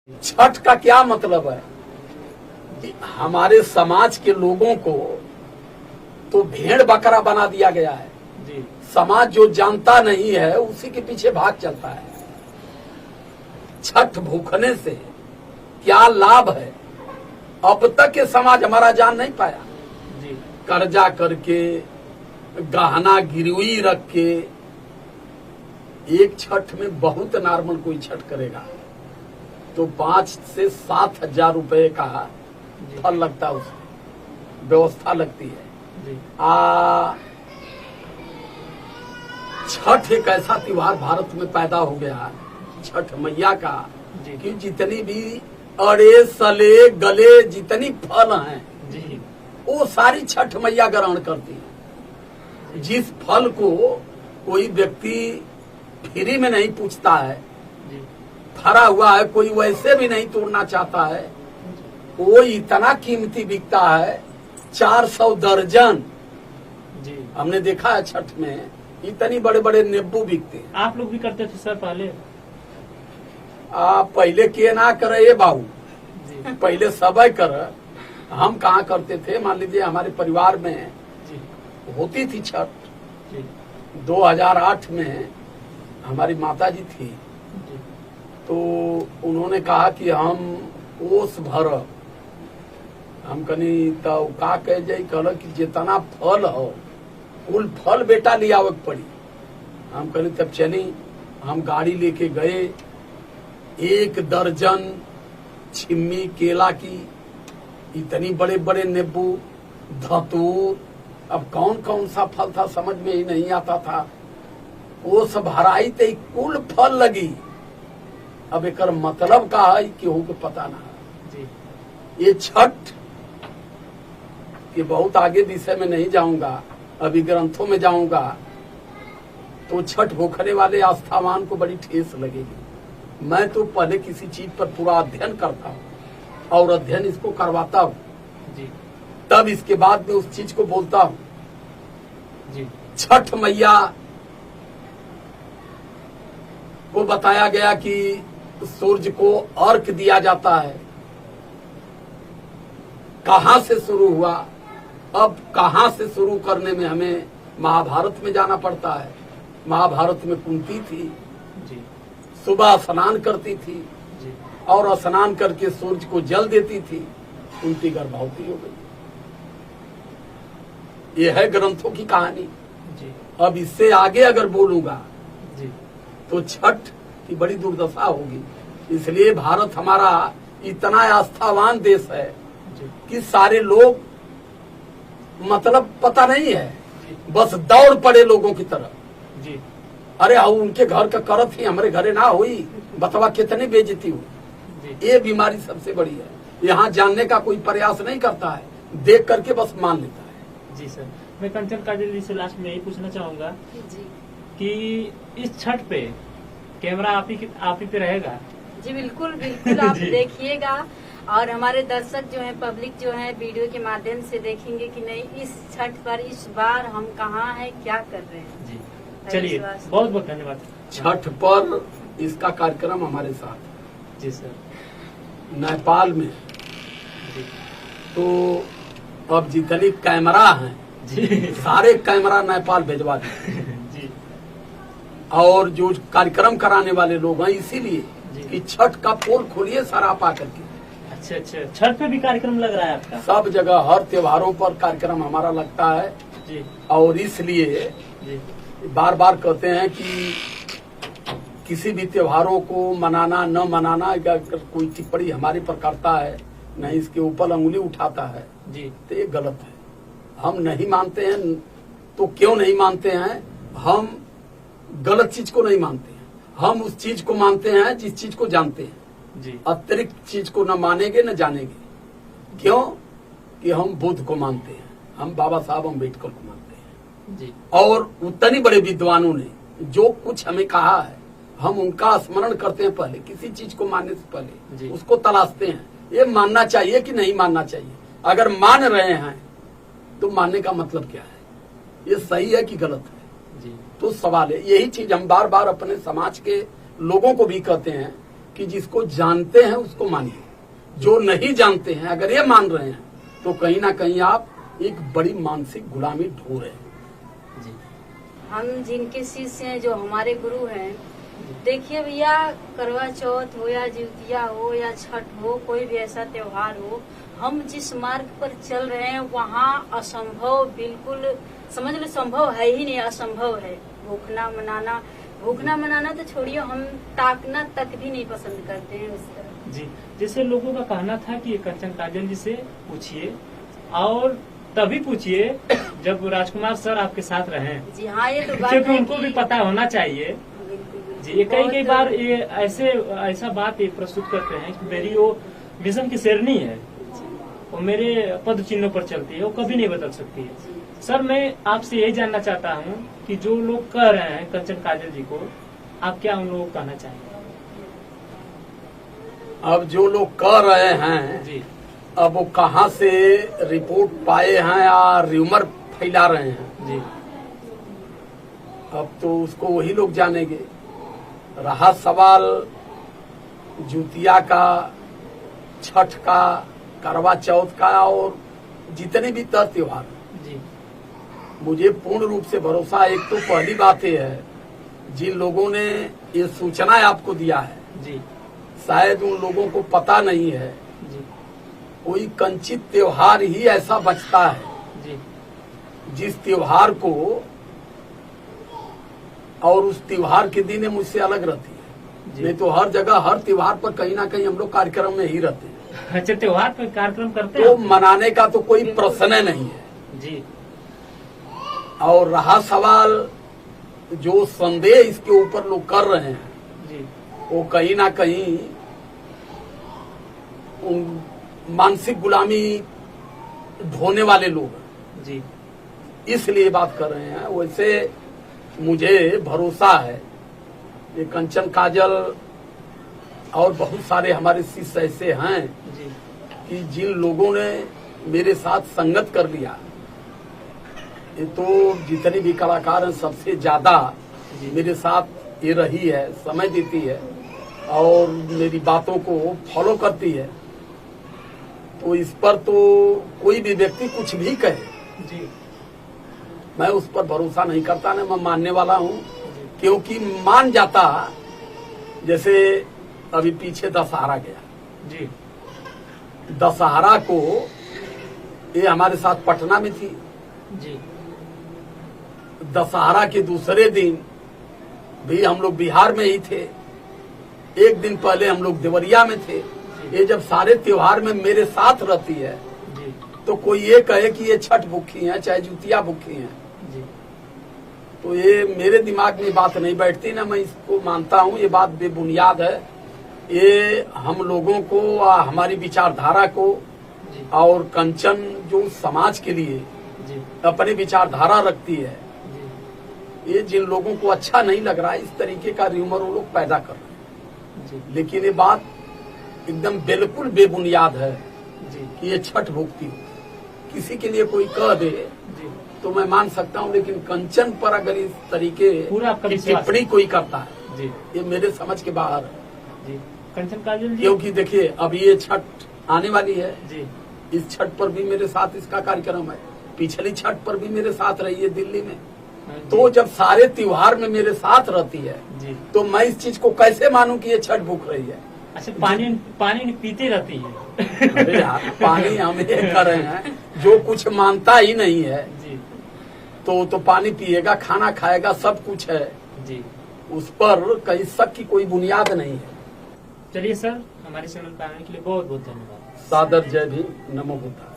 छठ का क्या मतलब है कि हमारे समाज के लोगों को तो भेड़ बकरा बना दिया गया है जी। समाज जो जानता नहीं है उसी के पीछे भाग चलता है। छठ भूखने से क्या लाभ है अब तक ये समाज हमारा जान नहीं पाया जी। कर्जा करके गहना गिरवी रख के एक छठ में बहुत नॉर्मल कोई छठ करेगा तो 5 से 7 हजार रुपए का फल लगता है, उसमें व्यवस्था लगती है। छठ एक ऐसा त्योहार भारत में पैदा हो गया छठ मैया का कि जितनी भी अड़े सले गले जितनी फल हैं वो सारी छठ मैया ग्रहण करती है। जिस फल को कोई व्यक्ति फ्री में नहीं पूछता है, फरा हुआ है, कोई वैसे भी नहीं तोड़ना चाहता है, वो इतना कीमती बिकता है 400 दर्जन जी। हमने देखा है छठ में इतनी बड़े बड़े नींबू बिकते हैं। आप लोग भी करते थे सर पहले? पहले किए ना करे ये बाबू, पहले सब कर, हम कहाँ करते थे। मान लीजिए हमारे परिवार में होती थी छठ 2008 में हमारी माता जी थी तो उन्होंने कहा कि हम ओस भर हम कनी तो का कह जाये कहल कि जितना फल हो कुल फल बेटा लिया पड़ी। हम कनी तब चली, हम गाड़ी लेके गए, 1 दर्जन छिम्मी केला की, इतनी बड़े बड़े नींबू, धतूर, अब कौन कौन सा फल था समझ में ही नहीं आता था। वो सब भराई ते कुल फल लगी। अब एक मतलब का है केहू के पता ना जी। ये छठ के बहुत आगे विषय में नहीं जाऊंगा, अभी ग्रंथों में जाऊंगा तो छठ भूखने वाले आस्थावान को बड़ी ठेस लगेगी। मैं तो पहले किसी चीज पर पूरा अध्ययन करता हूँ और अध्ययन इसको करवाता हूँ जी। तब इसके बाद में उस चीज को बोलता हूँ जी। छठ मैया को बताया गया कि सूर्य को अर्घ दिया जाता है। कहां से शुरू हुआ, अब कहां से शुरू करने में हमें महाभारत में जाना पड़ता है। महाभारत में कुंती थी जी। सुबह स्नान करती थी जी। और स्नान करके सूर्य को जल देती थी, कुंती गर्भवती हो गई। यह है ग्रंथों की कहानी जी। अब इससे आगे अगर बोलूंगा जी तो छठ की बड़ी दुर्दशा होगी। इसलिए भारत हमारा इतना आस्थावान देश है कि सारे लोग मतलब पता नहीं है, बस दौड़ पड़े लोगों की तरफ जी। अरे उनके घर का करत ही हमारे घरे ना हुई, बतवा कितनी बेइज्जती हुई। ये बीमारी सबसे बड़ी है। यहाँ जानने का कोई प्रयास नहीं करता है, देख करके बस मान लेता है जी। सर मैं कंचन काजल जी से लास्ट में यही पूछना चाहूंगा कि इस छठ पे कैमरा आप ही पे रहेगा जी? बिल्कुल बिल्कुल आप देखिएगा और हमारे दर्शक जो हैं, पब्लिक जो है वीडियो के माध्यम से देखेंगे कि नहीं इस छठ पर इस बार हम कहाँ हैं, क्या कर रहे हैं जी। चलिए बहुत बहुत धन्यवाद। छठ पर इसका कार्यक्रम हमारे साथ जी सर नेपाल में जी। तो अब जितनी कैमरा हैं जी सारे कैमरा नेपाल भिजवा दें जी। और जो कार्यक्रम कराने वाले लोग हैं इसीलिए कि छठ का पोल खोलिए सारा पा करके। अच्छा, छठ पे भी कार्यक्रम लग रहा है आपका? सब जगह हर त्योहारों पर कार्यक्रम हमारा लगता है जी। और इसलिए बार बार कहते हैं कि किसी भी त्योहारों को मनाना न मनाना, अगर कोई टिप्पणी हमारे पर करता है नहीं इसके ऊपर अंगुली उठाता है जी तो ये गलत है। हम नहीं मानते हैं तो क्यों नहीं मानते हैं, हम गलत चीज को नहीं मानते हैं, हम उस चीज को मानते हैं जिस चीज को जानते हैं जी। अतिरिक्त चीज को न मानेंगे न जानेंगे। क्यों कि हम बुद्ध को मानते हैं, हम बाबा साहब अम्बेडकर को मानते हैं जी। और उतनी बड़े विद्वानों ने जो कुछ हमें कहा है हम उनका स्मरण करते हैं। पहले किसी चीज को मानने से पहले उसको तलाशते हैं, ये मानना चाहिए कि नहीं मानना चाहिए। अगर मान रहे हैं तो मानने का मतलब क्या है, ये सही है कि गलत है जी। तो सवाल है। यही चीज हम बार बार अपने समाज के लोगों को भी कहते हैं कि जिसको जानते हैं उसको मानिए, जो नहीं जानते हैं अगर ये मान रहे हैं तो कहीं ना कहीं आप एक बड़ी मानसिक गुलामी ढो रहे हैं। जी हम जिनके शिष्य हैं, जो हमारे गुरु हैं, देखिए भैया, करवा चौथ हो या जिउतिया हो या छठ हो, कोई भी ऐसा त्योहार हो, हम जिस मार्ग पर चल रहे हैं वहाँ असंभव, बिल्कुल समझ लो संभव है ही नहीं, असंभव है। भूखना मनाना तो छोड़िए, हम ताकना तक भी नहीं पसंद करते हैं उस तरह। जी, जैसे लोगों का कहना था कि कंचन काजल जी से पूछिए, और तभी पूछिए जब राजकुमार सर आपके साथ रहे। जी हाँ, ये तो बात क्योंकि है उनको कि- भी पता होना चाहिए। बिल्कुल। जी, ये कई बहुत- बार ये ऐसा बात ये प्रस्तुत करते हैं कि मेरी वो मिशन की शेरनी है, वो मेरे पद चिन्हों पर चलती है, वो कभी नहीं बदल सकती है। सर, मैं आपसे यही जानना चाहता हूँ कि जो लोग कह रहे हैं कंचन काजल जी को, आप क्या उन लोगों को कहना चाहेंगे? अब जो लोग कह रहे हैं जी अब वो कहाँ से रिपोर्ट पाए हैं या र्यूमर फैला रहे हैं, जी अब तो उसको वही लोग जानेंगे। रहा सवाल जुतिया का, छठ का, करवा चौथ का और जितने भी त्योहार, जी मुझे पूर्ण रूप से भरोसा है। एक तो पहली बात यह है, जिन लोगों ने ये सूचना आपको दिया है जी शायद उन लोगों को पता नहीं है। जी कोई कंचित त्योहार ही ऐसा बचता है जी जिस त्योहार को, और उस त्योहार के दिन मुझसे अलग रहती है। जी। नहीं तो हर जगह हर त्योहार पर कहीं ना कहीं हम लोग कार्यक्रम में ही रहते हैं, अच्छा, त्योहार पर कार्यक्रम करते तो हैं? मनाने का तो कोई प्रश्न नहीं है। जी और रहा सवाल जो संदेह इसके ऊपर लोग कर रहे हैं, जी वो कहीं ना कहीं उन मानसिक गुलामी ढोने वाले लोग हैं, जी इसलिए बात कर रहे हैं। वैसे मुझे भरोसा है ये कंचन काजल और बहुत सारे हमारे शिष्य ऐसे हैं जी कि जिन लोगों ने मेरे साथ संगत कर लिया, ये तो जितने भी कलाकार हैं सबसे ज्यादा जी। मेरे साथ ये रही है, समय देती है और मेरी बातों को फॉलो करती है। तो इस पर तो कोई भी व्यक्ति कुछ भी कहे, जी मैं उस पर भरोसा नहीं करता, ना मैं मानने वाला हूँ। जी क्योंकि मान जाता, जैसे अभी पीछे दशहरा गया, जी दशहरा को ये हमारे साथ पटना में थी, जी दशहरा के दूसरे दिन भी हम लोग बिहार में ही थे, एक दिन पहले हम लोग देवरिया में थे। ये जब सारे त्योहार में मेरे साथ रहती है जी तो कोई ये कहे कि ये छठ भूखी है चाहे जुतिया भूखी है, जी तो ये मेरे दिमाग में बात नहीं बैठती ना, मैं इसको मानता हूँ ये बात बेबुनियाद है। ये हम लोगों को, हमारी विचारधारा को जी और कंचन जो समाज के लिए जी अपनी विचारधारा रखती है, जी ये जिन लोगों को अच्छा नहीं लग रहा है इस तरीके का र्यूमर वो लोग पैदा कर रहे हैं। जी लेकिन ये बात एकदम बिल्कुल बेबुनियाद है जी कि ये छठ भुगती हो। किसी के लिए कोई कह दे जी तो मैं मान सकता हूँ, लेकिन कंचन पर अगर इस तरीके पूरा आपका की विश्वास टिप्पणी कोई करता है, जी ये मेरे समझ के बाहर है। जी कंचन काजल जी, क्योंकि देखिए अब ये छठ आने वाली है, जी इस छठ पर भी मेरे साथ इसका कार्यक्रम है, पिछली छठ पर भी मेरे साथ रही है दिल्ली में। तो जब सारे त्योहार में मेरे साथ रहती है जी तो मैं इस चीज को कैसे मानूं कि ये छठ भूख रही है। अच्छा, पानी पीते रहती है? अरे यार, पानी हम ये कर रहे हैं, जो कुछ मानता ही नहीं है जी तो पानी पिएगा, खाना खाएगा, सब कुछ है, जी उस पर कहीं शक की कोई बुनियाद नहीं है। चलिए सर, हमारे चैनल पर आने के लिए बहुत बहुत धन्यवाद। सादर जय भीम, नमो बुद्धाय।